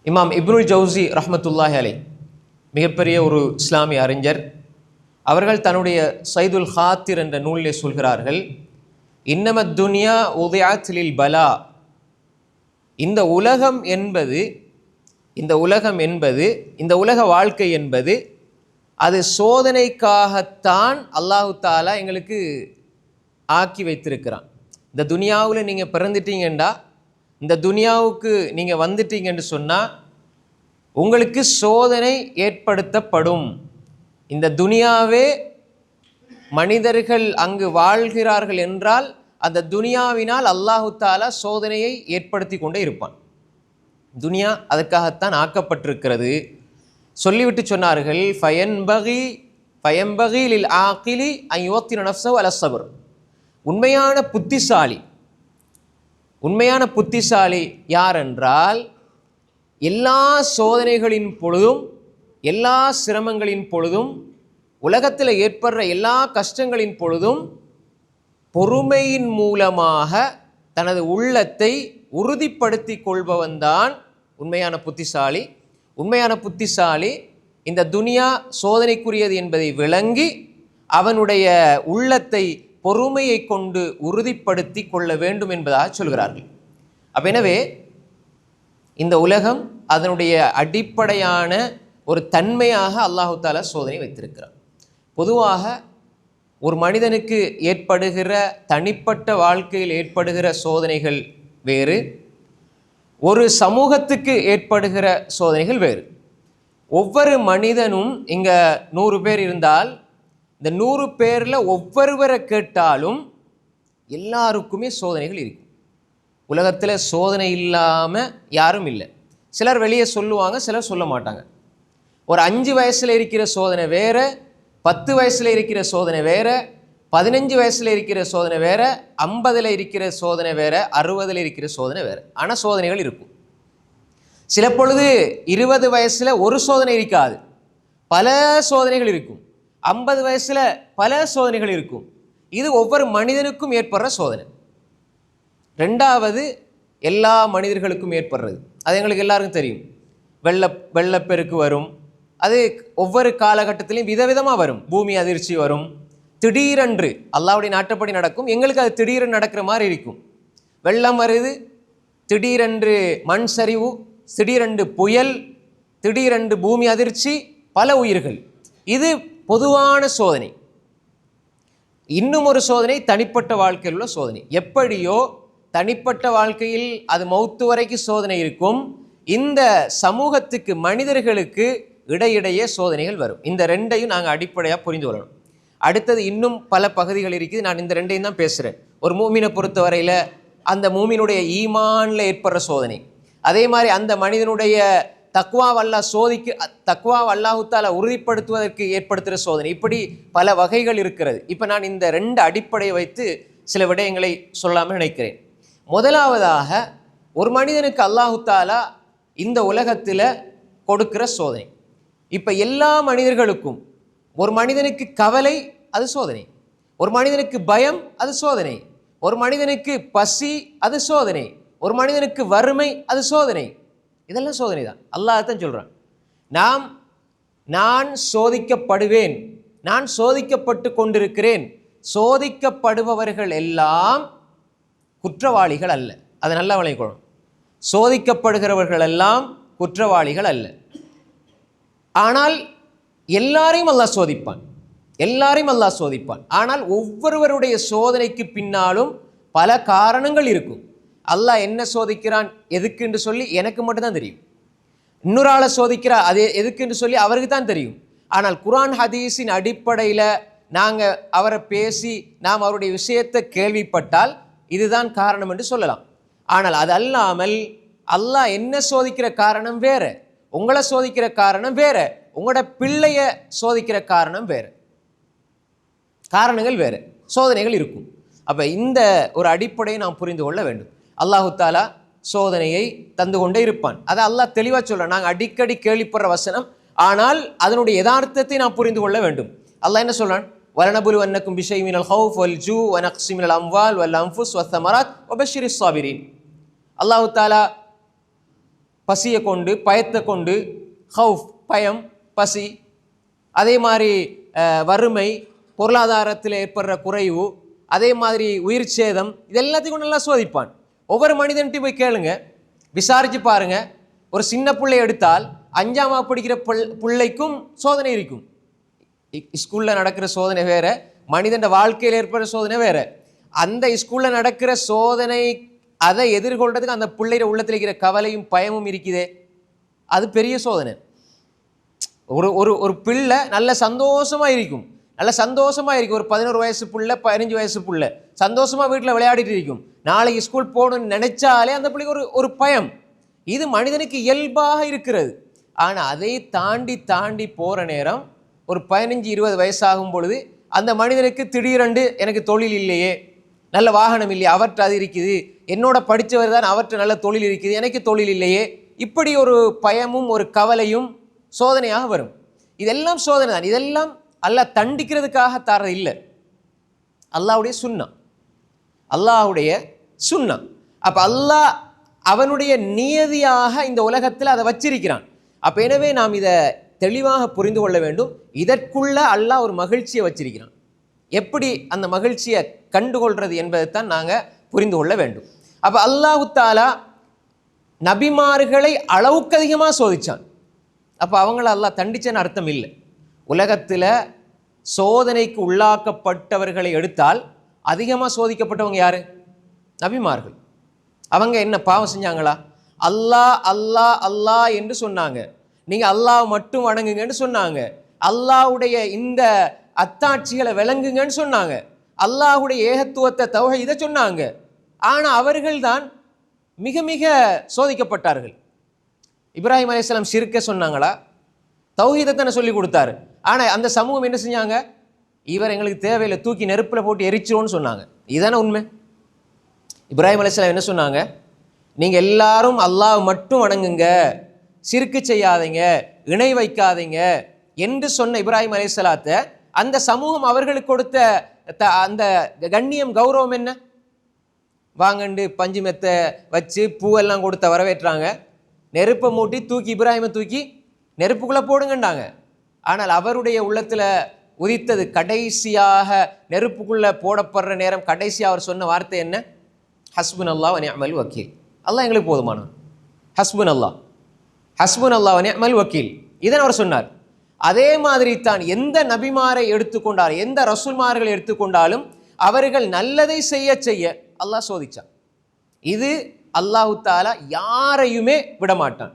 இமாம் இப்னுல் ஜவுசி ரஹ்மத்துல்லாஹி அலைஹ் மிகப்பெரிய ஒரு இஸ்லாமிய அறிஞர். அவர்கள் தன்னுடைய சைதுல் ஹாத்திர் என்ற நூலிலே சொல்கிறார்கள், இன்னமத் துன்யா உதிஅத் லில் பலா. இந்த உலகம் என்பது இந்த உலக வாழ்க்கை என்பது அது சோதனைக்காகத்தான் அல்லாஹு தாலா எங்களுக்கு ஆக்கி வைத்திருக்கிறான். இந்த துனியாவில் நீங்கள் பிறந்துட்டீங்கண்டா, இந்த துனியாவுக்கு நீங்கள் வந்துட்டீங்கன்னு சொன்னால் உங்களுக்கு சோதனை ஏற்படுத்தப்படும். இந்த துனியாவே மனிதர்கள் அங்கு வாழ்கிறார்கள் என்றால் அந்த துனியாவினால் அல்லாஹு தாலா சோதனையை ஏற்படுத்தி கொண்டே இருப்பான். துனியா அதற்காகத்தான் ஆக்கப்பட்டிருக்கிறது. சொல்லிவிட்டு சொன்னார்கள், ஃபயன்பகி லில் ஆகிலி அன் யுவத்தின நஃப்ஸஹு அலா ஸப்ர். உண்மையான புத்திசாலி யார் என்றால், எல்லா சோதனைகளின் பொழுதும், எல்லா சிரமங்களின் பொழுதும், உலகத்தில் ஏற்படுற எல்லா கஷ்டங்களின் பொழுதும் பொறுமையின் மூலமாக தனது உள்ளத்தை உறுதிப்படுத்தி கொள்பவன்தான் உண்மையான புத்திசாலி. உண்மையான புத்திசாலி இந்த துனியா சோதனைக்குரியது என்பதை விளங்கி அவனுடைய உள்ளத்தை பொறுமையை கொண்டு உறுதிப்படுத்தி கொள்ள வேண்டும் என்பதாக சொல்கிறார்கள். எனவே இந்த உலகம் அதனுடைய அடிப்படையான ஒரு தன்மையாக அல்லாஹு தாலா சோதனை வைத்திருக்கிறார். பொதுவாக ஒரு மனிதனுக்கு ஏற்படுகிற தனிப்பட்ட வாழ்க்கையில் ஏற்படுகிற சோதனைகள் வேறு, ஒரு சமூகத்துக்கு ஏற்படுகிற சோதனைகள் வேறு. ஒவ்வொரு மனிதனும் இங்கே 100 பேர் இருந்தால் இந்த 100 பேரில் ஒவ்வொருவரை கேட்டாலும் எல்லாருக்குமே சோதனைகள் இருக்கும். உலகத்தில் சோதனை இல்லாமல் யாரும் இல்லை. சிலர் வெளியே சொல்லுவாங்க, சிலர் சொல்ல மாட்டாங்க. ஒரு 5 வயசில் இருக்கிற சோதனை வேறு, 10 வயசில் இருக்கிற சோதனை வேறு, 15 வயசில் இருக்கிற சோதனை வேறு, 50 இருக்கிற சோதனை வேறு, 60 இருக்கிற சோதனை வேறு. ஆனால் சோதனைகள் இருக்கும். சில பொழுது 20 வயசில் ஒரு சோதனை இருக்காது, பல சோதனைகள் இருக்கும். 50 வயசில் பல சோதனைகள் இருக்கும். இது ஒவ்வொரு மனிதனுக்கும் ஏற்படுற சோதனை. ரெண்டாவது, எல்லா மனிதர்களுக்கும் ஏற்படுறது. அது எங்களுக்கு எல்லாருக்கும் தெரியும். வெள்ளப்பெருக்கு வரும். அது ஒவ்வொரு காலகட்டத்திலையும் விதவிதமாக வரும். பூமி அதிர்ச்சி வரும். திடீரென்று அல்லாஹ்வுடைய நாட்டப்படி நடக்கும். எங்களுக்கு அது திடீரென்று நடக்கிற மாதிரி இருக்கும். வெள்ளம் வருது, திடீரென்று மண் சரிவு, திடீரென்று புயல், திடீரென்று பூமி அதிர்ச்சி, பல உயிர்கள். இது பொதுவான சோதனை. இன்னும் ஒரு சோதனை தனிப்பட்ட வாழ்க்கையில் உள்ள சோதனை. எப்படியோ தனிப்பட்ட வாழ்க்கையில் அது மௌத்து வரைக்கும் சோதனை இருக்கும். இந்த சமூகத்துக்கு, மனிதர்களுக்கு இடையிடையே சோதனைகள் வரும். இந்த ரெண்டையும் நாங்கள் அடிப்படையாக புரிந்து கொள்ளணும். அடுத்தது இன்னும் பல பகுதிகள் இருக்குது. நான் இந்த ரெண்டையும் தான் பேசுகிறேன். ஒரு மூமினை பொறுத்த வரையில் அந்த மூமினுடைய ஈமானில் ஏற்படுற சோதனை, அதே மாதிரி அந்த மனிதனுடைய தக்வா அல்லாஹு தாலா உறுதிப்படுத்துவதற்கு ஏற்படுத்துகிற சோதனை, இப்படி பல வகைகள் இருக்கிறது. இப்போ நான் இந்த 2 அடிப்படையை வைத்து சில விடயங்களை சொல்லாமல் நினைக்கிறேன். முதலாவதாக, ஒரு மனிதனுக்கு அல்லாஹு தாலா இந்த உலகத்தில் கொடுக்கிற சோதனை. இப்போ எல்லா மனிதர்களுக்கும், ஒரு மனிதனுக்கு கவலை அது சோதனை, ஒரு மனிதனுக்கு பயம் அது சோதனை, ஒரு மனிதனுக்கு பசி அது சோதனை, ஒரு மனிதனுக்கு வறுமை அது சோதனை. இதெல்லாம் சோதனை தான். அல்லாஹ் தான் சொல்கிறான், நான் சோதிக்கப்படுவேன், நான் சோதிக்கப்பட்டு கொண்டிருக்கிறேன். சோதிக்கப்படுபவர்கள் எல்லாம் குற்றவாளிகள் அல்ல. அதை நல்லா விளங்கிக்கொள்ளணும். சோதிக்கப்படுகிறவர்கள் எல்லாம் குற்றவாளிகள் அல்ல. ஆனால் எல்லாரையும் அல்லாஹ் சோதிப்பான். ஆனால் ஒவ்வொருவருடைய சோதனைக்கு பின்னாலும் பல காரணங்கள் இருக்கும். அல்லாஹ் என்ன சோதிக்கிறான் எதுக்குன்னு சொல்லி எனக்கு மட்டும்தான் தெரியும். இன்னொரு ஆளை சோதிக்கிறா அது எதுக்குன்னு சொல்லி அவருக்கு தான் தெரியும். ஆனால் குர்ஆன் ஹதீஸின் அடிப்படையில் நாங்கள் அவரை பேசி நாம் அவருடைய விஷயத்தை கேள்விப்பட்டால் இதுதான் காரணம் என்று சொல்லலாம். ஆனால் அது அல்லாமல் அல்லாஹ் என்ன சோதிக்கிற காரணம் வேற, உங்களை சோதிக்கிற காரணம் வேற, உங்களோட பிள்ளைய சோதிக்கிற காரணம் வேற, காரணங்கள் வேறு, சோதனைகள் இருக்கும். அப்போ இந்த ஒரு அடிப்படையை நாம் புரிந்து கொள்ள வேண்டும். அல்லாஹு தாலா சோதனையை தந்து கொண்டே இருப்பான். அதை அல்லாஹ் தெளிவாக சொல்கிறான். நாங்கள் அடிக்கடி கேள்விப்படுற வசனம், ஆனால் அதனுடைய யதார்த்தத்தை நாம் புரிந்து கொள்ள வேண்டும். அல்லாஹ் என்ன சொல்கிறான்? வலனபுலுவன்னக்கும் பிஷைஇம் மினல் ஹௌஃப் வல் ஜூ வ நக்ஸின் மினல் அம்வால் வல் அன்ஃபுஸ் வஸ்ஸமராத் வபஷ்ஷிரிஸ் ஸாபிரீன். அல்லாஹு தாலா பசியை கொண்டு, பயத்தை கொண்டு, ஹவுஃப் பயம், பசி, அதே மாதிரி வறுமை, பொருளாதாரத்தில் ஏற்படுற குறைவு, அதே மாதிரி உயிர் சேதம், இது எல்லாத்தையும் நல்லா சோதிப்பான். ஒவ்வொரு மனிதன்ட்டையும் போய் கேளுங்க, விசாரிச்சு பாருங்க. ஒரு சின்ன பிள்ளை எடுத்தால் 5ஆம் வகுப்பு படிக்கிற பிள்ளைக்கும் சோதனை இருக்கும். ஸ்கூலில் நடக்கிற சோதனை வேற, மனிதன் வாழ்க்கையில் ஏற்படுற சோதனை வேற. அந்த ஸ்கூலில் நடக்கிற சோதனை, அதை எதிர்கொள்றதுக்கு அந்த பிள்ளைய உள்ளத்தில் இருக்கிற கவலையும் பயமும் இருக்குதே, அது பெரிய சோதனை. ஒரு ஒரு ஒரு பிள்ளை நல்ல சந்தோஷமாக இருக்கும், நல்ல சந்தோஷமாக இருக்கும். ஒரு 11 வயசு பிள்ளை, 15 வயசு பிள்ளை சந்தோஷமாக வீட்டில் விளையாடிட்டு இருக்கும். நாளைக்கு ஸ்கூல் போகணும்னு நினைச்சாலே அந்த பிள்ளைக்கு ஒரு பயம். இது மனிதனுக்கு இயல்பாக இருக்கிறது. ஆனால் அதை தாண்டி தாண்டி போகிற நேரம், ஒரு 15-20 வயசாகும் பொழுது அந்த மனிதனுக்கு திடீரென்று எனக்கு தொழில் இல்லையே, நல்ல வாகனம் இல்லையே, அவற்றை அது இருக்குது, என்னோட படித்தவர் தான் அவற்றை நல்ல தொழில் இருக்குது, எனக்கு தொழில் இல்லையே, இப்படி ஒரு பயமும் ஒரு கவலையும் சோதனையாக வரும். இதெல்லாம் சோதனை தான். இதெல்லாம் அல்லாஹ் தண்டிக்கிறதுக்காக தரது இல்லை, அல்லாஹ்வுடைய சுன்னா, அல்லாஹ்வுடைய சுன்னா. அப்போ அல்லாஹ் அவனுடைய நியதியாக இந்த உலகத்தில் அதை வச்சிருக்கிறான். அப்போ எனவே நாம் இதை தெளிவாக புரிந்து கொள்ள வேண்டும். இதற்குள்ள அல்லாஹ் ஒரு மகிழ்ச்சியை வச்சிருக்கிறான். எப்படி அந்த மகிழ்ச்சியை கண்டுகொள்றது என்பதைத்தான் நாங்கள் புரிந்து கொள்ள வேண்டும். அப்போ அல்லாஹு தாலா நபிமார்களை அளவுக்கு அதிகமாக சோதிச்சான். அப்போ அவங்கள அல்லாஹ் தண்டிச்சன்னு அர்த்தம் இல்லை. உலகத்தில் சோதனைக்கு உள்ளாக்கப்பட்டவர்களை எடுத்தால் அதிகமாக சோதிக்கப்பட்டவங்க யாரு? நபிமார்கள். அவங்க என்ன பாவம் செஞ்சாங்களா? அல்லாஹ் அல்லாஹ் அல்லாஹ் என்று சொன்னாங்க. நீங்கள் அல்லாஹ் மட்டும் வணங்குங்கன்னு சொன்னாங்க. அல்லாஹ்வுடைய இந்த அத்தாட்சிகளை விளங்குங்கன்னு சொன்னாங்க. அல்லாஹ்வுடைய ஏகத்துவத்தை தௌஹீதை சொன்னாங்க. ஆனால் அவர்கள் தான் மிக மிக சோதிக்கப்பட்டார்கள். இப்ராஹிம் அலைஹிஸ்ஸலாம் ஷிர்க்க சொன்னாங்களா? தௌஹீதை தானே சொல்லி கொடுத்தாரு. ஆனால் அந்த சமூகம் என்ன செஞ்சாங்க? இவர் எங்களுக்கு தேவையில்லை, தூக்கி நெருப்பில் போட்டு எரிச்சிருவோன்னு சொன்னாங்க. இதுதானே உண்மை. இப்ராஹிம் அலைஹிஸ்ஸலாம் என்ன சொன்னாங்க? நீங்கள் எல்லாரும் அல்லாஹ் மட்டும் வணங்குங்க, ஷிர்க்கு செய்யாதீங்க, இணை வைக்காதீங்க என்று சொன்ன இப்ராஹிம் அலைஹிஸ்ஸலாத்தை அந்த சமூகம் அவர்களுக்கு கொடுத்த அந்த கண்ணியம், கௌரவம் என்ன? வாங்கண்டு பஞ்சு மெத்தை வச்சு பூவெல்லாம் கொடுத்த வரவேற்றாங்க. நெருப்பை மூட்டி தூக்கி இப்ராஹிமை தூக்கி நெருப்புக்குள்ளே போடுங்கண்டாங்க. ஆனால் அவருடைய உள்ளத்தில் உதித்தது கடைசியாக நெருப்புக்குள்ளே போடப்படுற நேரம் கடைசியாக அவர் சொன்ன வார்த்தை என்ன? ஹஸ்புன் அல்லாஹ் வ நிஅமல் வக்கீல். அல்லாஹ் எங்களுக்கு போதுமானவன். ஹஸ்புன் அல்லாஹ், ஹஸ்புன் அல்லாஹ் வ நிஅமல் வக்கீல், இதன் அவர் சொன்னார். அதே மாதிரி தான் எந்த நபிமாரை எடுத்துக்கொண்டால், எந்த ரசூல்மார்களை எடுத்துக்கொண்டாலும் அவர்கள் நல்லதை செய்ய செய்ய அல்லாஹ் சோதிச்சான். இது அல்லாஹு தாலா யாரையுமே விடமாட்டான்.